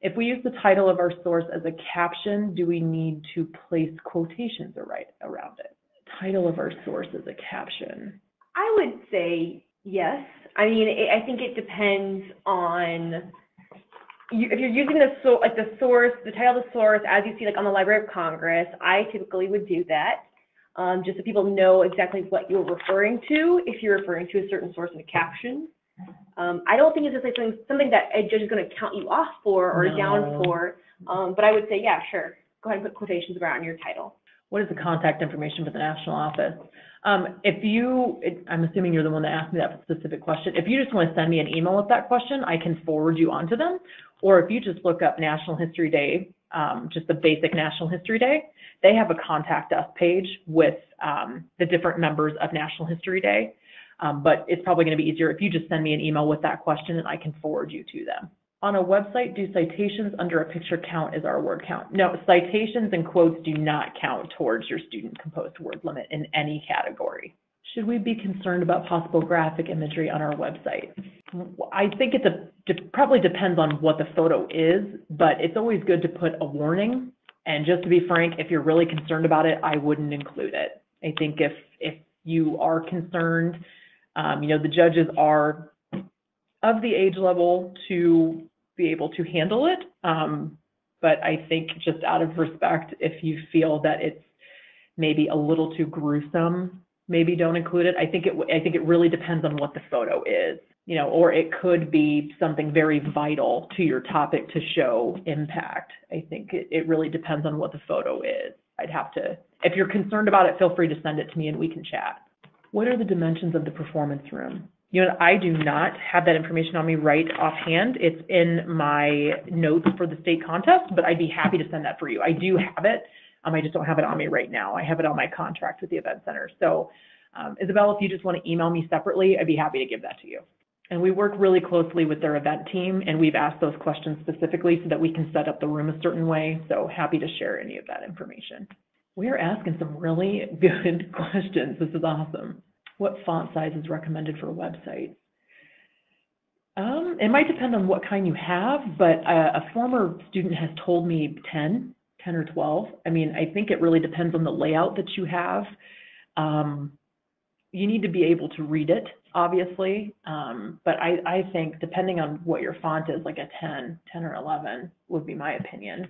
If we use the title of our source as a caption, do we need to place quotations around it? Title of our source as a caption. I would say yes. I mean, I think it depends on if you're using the source, the title of the source, as you see like on the Library of Congress. I typically would do that. Just so people know exactly what you're referring to, if you're referring to a certain source in a caption. I don't think it's just like something that a judge is going to count you off for or down for, but I would say, yeah, sure. Go ahead and put quotations around your title. What is the contact information for the national office? I'm assuming you're the one that asked me that specific question. If you just want to send me an email with that question, I can forward you on to them. Or if you just look up National History Day, just the basic National History Day, they have a contact us page with the different members of National History Day. But it's probably going to be easier if you just send me an email with that question and I can forward you to them. On a website, do citations under a picture count as our word count? No, citations and quotes do not count towards your student composed word limit in any category. Should we be concerned about possible graphic imagery on our website? I think it probably depends on what the photo is, but it's always good to put a warning. And just to be frank, if you're really concerned about it, I wouldn't include it. I think if you are concerned, the judges are of the age level to be able to handle it. But I think just out of respect, if you feel that it's maybe a little too gruesome, maybe don't include it. I think it really depends on what the photo is, or it could be something very vital to your topic to show impact. I think it really depends on what the photo is. If you're concerned about it, feel free to send it to me and we can chat. What are the dimensions of the performance room? I do not have that information on me right offhand. It's in my notes for the state contest, but I'd be happy to send that for you. I do have it. I just don't have it on me right now. I have it on my contract with the event center. So Isabel, if you just want to email me separately, I'd be happy to give that to you. And we work really closely with their event team, and we've asked those questions specifically so that we can set up the room a certain way. So happy to share any of that information. We're asking some really good questions. This is awesome. What font size is recommended for a website? It might depend on what kind you have, but a former student has told me 10 or 12. I mean, I think it really depends on the layout that you have. You need to be able to read it, obviously, but I think depending on what your font is, like a 10 or 11 would be my opinion.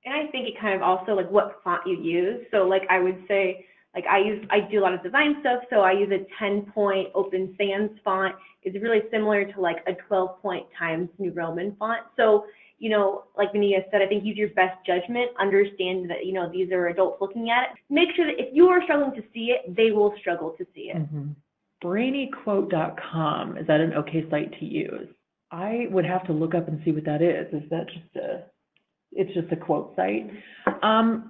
And I think it kind of also like what font you use. So like I would say, like I do a lot of design stuff, so I use a 10-point Open Sans font. It's really similar to like a 12-point Times New Roman font. So, like Vania said, I think use your best judgment, understand that, these are adults looking at it. Make sure that if you are struggling to see it, they will struggle to see it. Mm-hmm. BrainyQuote.com, is that an okay site to use? I would have to look up and see what that is. Is that just it's just a quote site.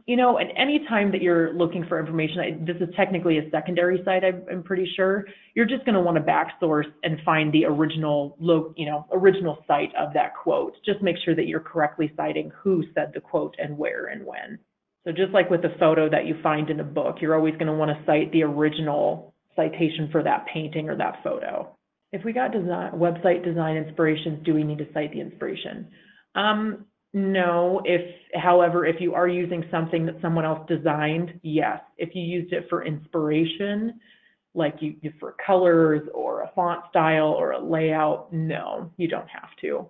You know, and any time that you're looking for information, this is technically a secondary site, I'm pretty sure, you're just going to want to backsource and find the original, original site of that quote. Just make sure that you're correctly citing who said the quote and where and when. So just like with the photo that you find in a book, you're always going to want to cite the original citation for that painting or that photo. If we got website design inspirations, do we need to cite the inspiration? No. However, if you are using something that someone else designed, yes. If you used it for inspiration, like you for colors or a font style or a layout, no, you don't have to.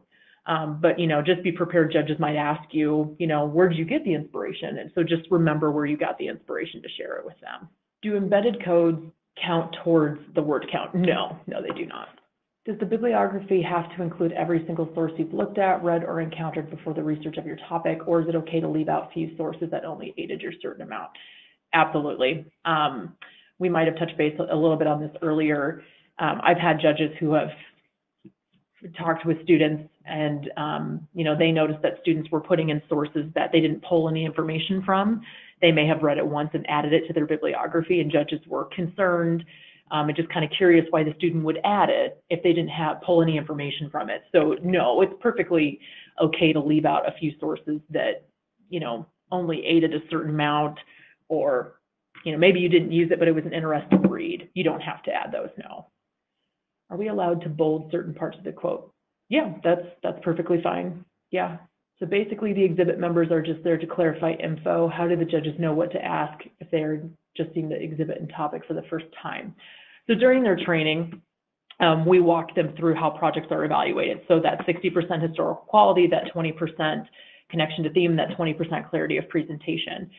But, you know, just be prepared. Judges might ask you, you know, where did you get the inspiration? And so just remember where you got the inspiration to share it with them. Do embedded codes count towards the word count? No, they do not. Does the bibliography have to include every single source you've looked at, read, or encountered before the research of your topic, or is it okay to leave out few sources that only aided your certain amount? Absolutely. We might have touched base a little bit on this earlier. I've had judges who have talked with students and, you know, they noticed that students were putting in sources that they didn't pull any information from. They may have read it once and added it to their bibliography, and judges were concerned and just kind of curious why the student would add it if they didn't pull any information from it. So no, it's perfectly okay to leave out a few sources that, you know, only aided a certain amount, or, you know, maybe you didn't use it, but it was an interesting read. You don't have to add those, no. Are we allowed to bold certain parts of the quote? Yeah, that's perfectly fine. Yeah. So basically the exhibit members are just there to clarify info. How do the judges know what to ask if they're just seeing the exhibit and topic for the first time? So during their training, we walk them through how projects are evaluated. So that 60% historical quality, that 20% connection to theme, that 20% clarity of presentation.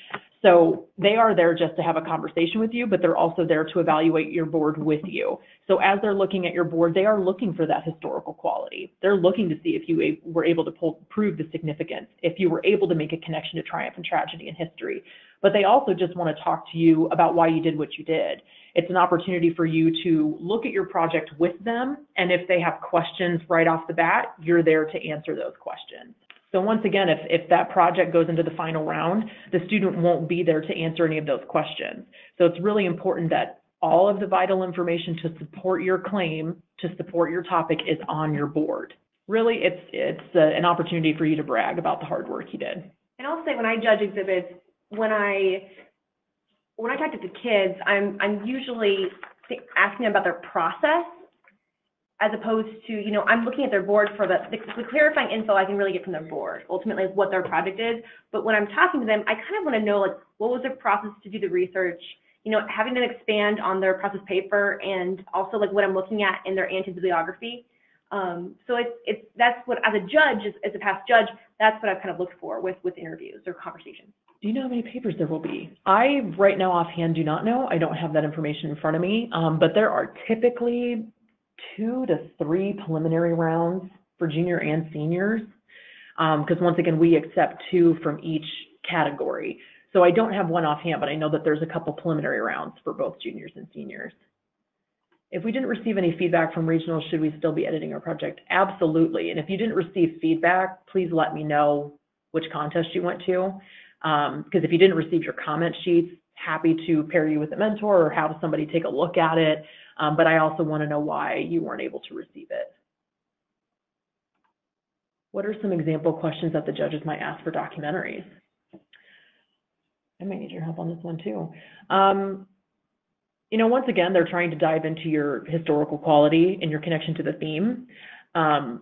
So they are there just to have a conversation with you, but they're also there to evaluate your board with you. So as they're looking at your board, they are looking for that historical quality. They're looking to see if you were able to prove the significance, if you were able to make a connection to triumph and tragedy in history. But they also just want to talk to you about why you did what you did. It's an opportunity for you to look at your project with them, and if they have questions right off the bat, you're there to answer those questions. So once again, if that project goes into the final round, the student won't be there to answer any of those questions. So it's really important that all of the vital information to support your claim, to support your topic, is on your board. Really, it's an opportunity for you to brag about the hard work you did. And I'll say when I judge exhibits, when I talk to the kids, I'm usually asking them about their process, as opposed to, you know, I'm looking at their board for the clarifying info I can really get from their board, ultimately what their project is. But when I'm talking to them, I kind of want to know, like, what was their process to do the research, you know, having them expand on their process paper, and also like what I'm looking at in their anti-bibliography. So that's what, as a judge, as a past judge, that's what I've kind of looked for with interviews or conversations. Do you know how many papers there will be? I, right now, offhand, do not know. I don't have that information in front of me, but there are typically 2 to 3 preliminary rounds for junior and seniors, because once again, we accept 2 from each category. So I don't have one offhand, but I know that there's a couple preliminary rounds for both juniors and seniors. If we didn't receive any feedback from regionals, should we still be editing our project? Absolutely. And if you didn't receive feedback, please let me know which contest you went to. Because if you didn't receive your comment sheets, happy to pair you with a mentor or have somebody take a look at it. But I also want to know why you weren't able to receive it. What are some example questions that the judges might ask for documentaries? I might need your help on this one too. You know, once again, they're trying to dive into your historical quality and your connection to the theme. And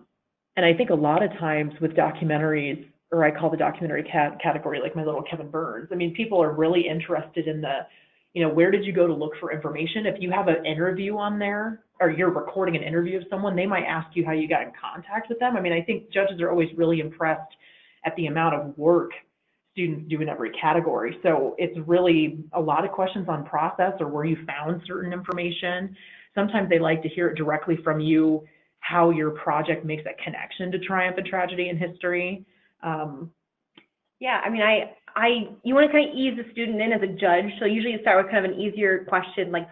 I think a lot of times with documentaries, or I call the documentary category like my little Kevin Burns, I mean, people are really interested in the, you know, where did you go to look for information? If you have an interview on there, or you're recording an interview of someone, they might ask you how you got in contact with them. I mean, I think judges are always really impressed at the amount of work students do in every category. So it's really a lot of questions on process or where you found certain information. Sometimes they like to hear it directly from you, how your project makes a connection to triumph and tragedy in history. Yeah, I mean, you want to kind of ease the student in as a judge, so usually you start with kind of an easier question, like,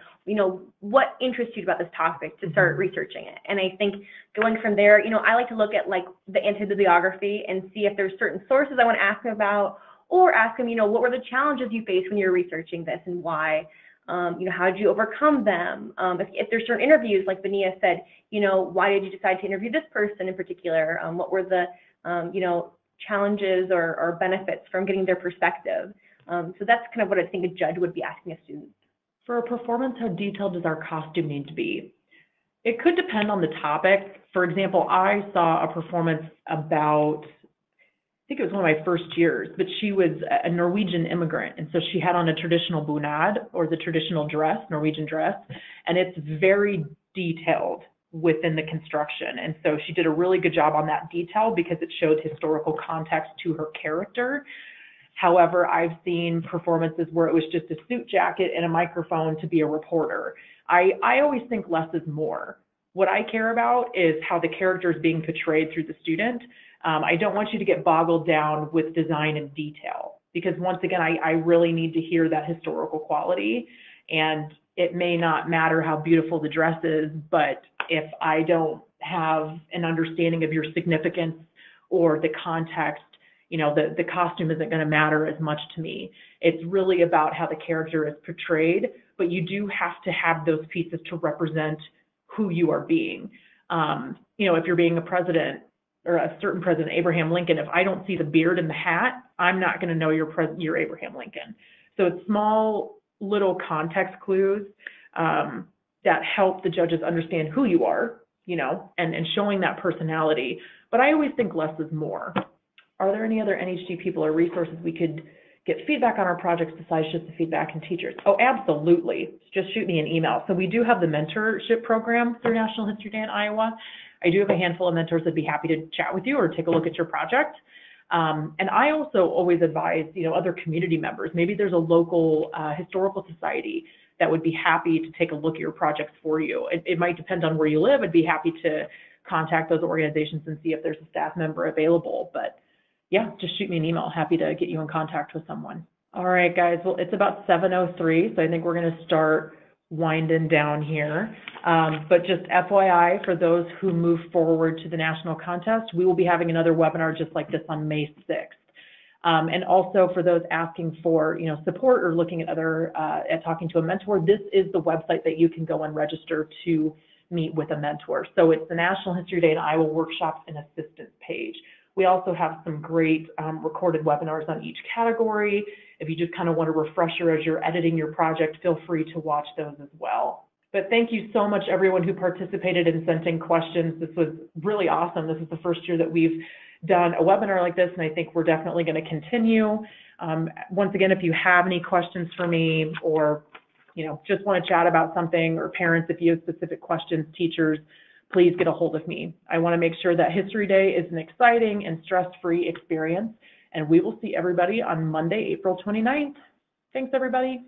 what interests you about this topic to start researching it. And I think going from there, I like to look at like the anti-bibliography and see if there's certain sources I want to ask them about, or ask them, what were the challenges you faced when you were researching this and why? How did you overcome them? If there's certain interviews, like Benia said, why did you decide to interview this person in particular? What were the, challenges or benefits from getting their perspective? So that's kind of what I think a judge would be asking a student. For a performance, how detailed does our costume need to be? It could depend on the topic. For example, I saw a performance about, I think it was one of my first years, but she was a Norwegian immigrant, and so she had on a traditional bunad, or the traditional dress, Norwegian dress, and it's very detailed within the construction. And so she did a really good job on that detail because it showed historical context to her character. However, I've seen performances where it was just a suit jacket and a microphone to be a reporter. I always think less is more. What I care about is how the character is being portrayed through the student. I don't want you to get boggled down with design and detail, because once again, I really need to hear that historical quality. And it may not matter how beautiful the dress is, but if I don't have an understanding of your significance or the context, the costume isn't going to matter as much to me. It's really about how the character is portrayed, but you do have to have those pieces to represent who you are being. If you're being a president or a certain president, Abraham Lincoln, if I don't see the beard and the hat, I'm not going to know you're Abraham Lincoln. So it's small little context clues that help the judges understand who you are, and showing that personality. But I always think less is more. Are there any other NHD people or resources we could get feedback on our projects besides just the feedback and teachers? Oh, absolutely. Just shoot me an email. So we do have the mentorship program through National History Day in Iowa. I do have a handful of mentors that'd be happy to chat with you or take a look at your project. And I also always advise, other community members. Maybe there's a local historical society that would be happy to take a look at your projects for you. It might depend on where you live. I'd be happy to contact those organizations and see if there's a staff member available. But yeah, just shoot me an email. Happy to get you in contact with someone. All right, guys. Well, it's about 7:03, so I think we're going to start winding down here. But just FYI, for those who move forward to the national contest, we will be having another webinar just like this on May 6th. And also for those asking for, support or looking at at talking to a mentor, this is the website that you can go and register to meet with a mentor. So it's the National History Day in Iowa Workshops and Assistance page. We also have some great recorded webinars on each category. If you just kind of want a refresher as you're editing your project, feel free to watch those as well. But thank you so much, everyone who participated and sent in questions. This was really awesome. This is the first year that we've done a webinar like this, and I think we're definitely going to continue. Once again, if you have any questions for me, or just want to chat about something, or parents, if you have specific questions, teachers, please get a hold of me. I want to make sure that History Day is an exciting and stress-free experience, and we will see everybody on Monday, April 29th. Thanks, everybody.